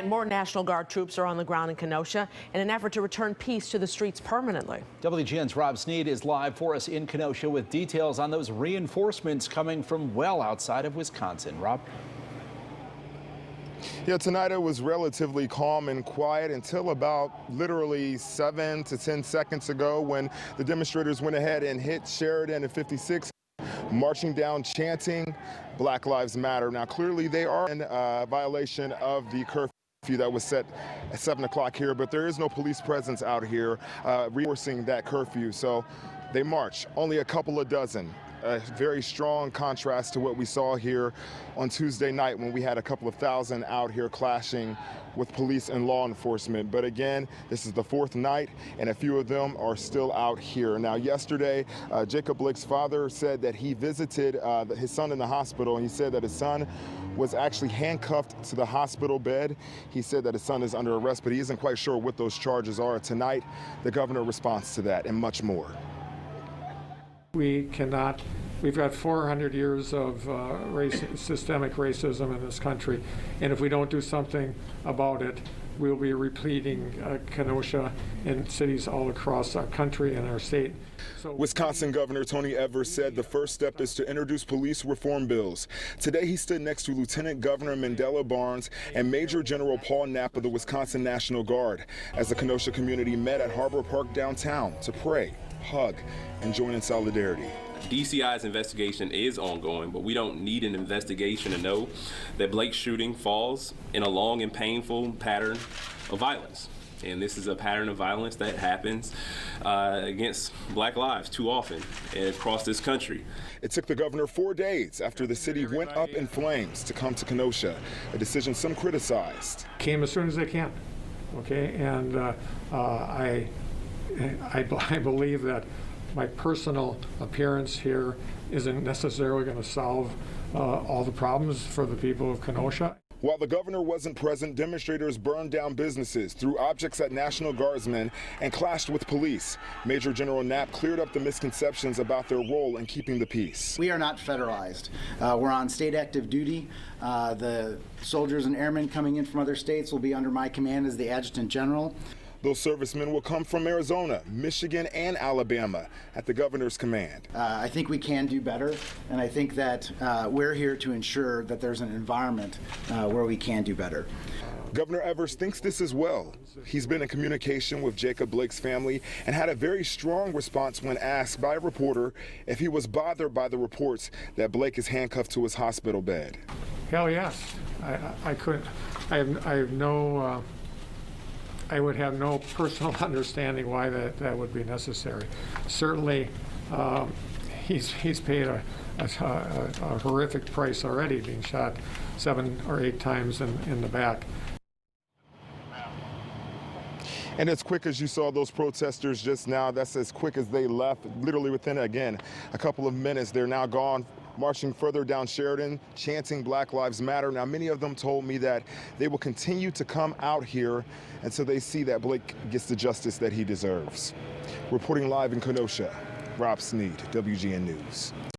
Tonight, more National Guard troops are on the ground in Kenosha in an effort to return peace to the streets permanently. WGN's Rob Sneed is live for us in Kenosha with details on those reinforcements coming from well outside of Wisconsin. Rob? Yeah, tonight it was relatively calm and quiet until about literally 7 to 10 seconds ago when the demonstrators went ahead and hit Sheridan and 56, marching down, chanting Black Lives Matter. Now, clearly they are in violation of the curfew that was set at 7 o'clock here, but there is no police presence out here reinforcing that curfew. So they march, only a couple of dozen. A very strong contrast to what we saw here on Tuesday night when we had a couple of thousand out here clashing with police and law enforcement. But again, this is the fourth night and a few of them are still out here. Now, yesterday, Jacob Blake's father said that he visited his son in the hospital, and he said that his son was actually handcuffed to the hospital bed. He said that his son is under arrest, but he isn't quite sure what those charges are. Tonight, the governor responds to that and much more. We've got 400 years of systemic racism in this country, and if we don't do something about it, we'll be repeating Kenosha in cities all across our country and our state. So Wisconsin Governor Tony Evers said the first step is to introduce police reform bills. Today he stood next to Lieutenant Governor Mandela Barnes and Major General Paul Knapp of the Wisconsin National Guard as the Kenosha community met at Harbor Park downtown to pray, hug, and join in solidarity. DCI's investigation is ongoing, but we don't need an investigation to know that Blake's shooting falls in a long and painful pattern of violence. And this is a pattern of violence that happens against Black lives too often across this country. It took the governor 4 days after the city went up in flames to come to Kenosha, a decision some criticized. Came as soon as they can, okay? And I believe that my personal appearance here isn't necessarily going to solve all the problems for the people of Kenosha. While the governor wasn't present, demonstrators burned down businesses, threw objects at National Guardsmen, and clashed with police. Major General Knapp cleared up the misconceptions about their role in keeping the peace. We are not federalized. We're on state active duty. The soldiers and airmen coming in from other states will be under my command as the Adjutant General. Those servicemen will come from Arizona, Michigan, and Alabama at the governor's command. I think we can do better, and I think that we're here to ensure that there's an environment where we can do better. Governor Evers thinks this as well. He's been in communication with Jacob Blake's family and had a very strong response when asked by a reporter if he was bothered by the reports that Blake is handcuffed to his hospital bed. Hell yes. I would have no personal understanding why that would be necessary. Certainly, he's paid a horrific price already, being shot 7 or 8 times in the back. And as quick as you saw those protesters just now, that's as quick as they left. Literally within, again, a couple of minutes, they're now gone, marching further down Sheridan, chanting Black Lives Matter. Now, many of them told me that they will continue to come out here until they see that Blake gets the justice that he deserves. Reporting live in Kenosha, Rob Sneed, WGN News.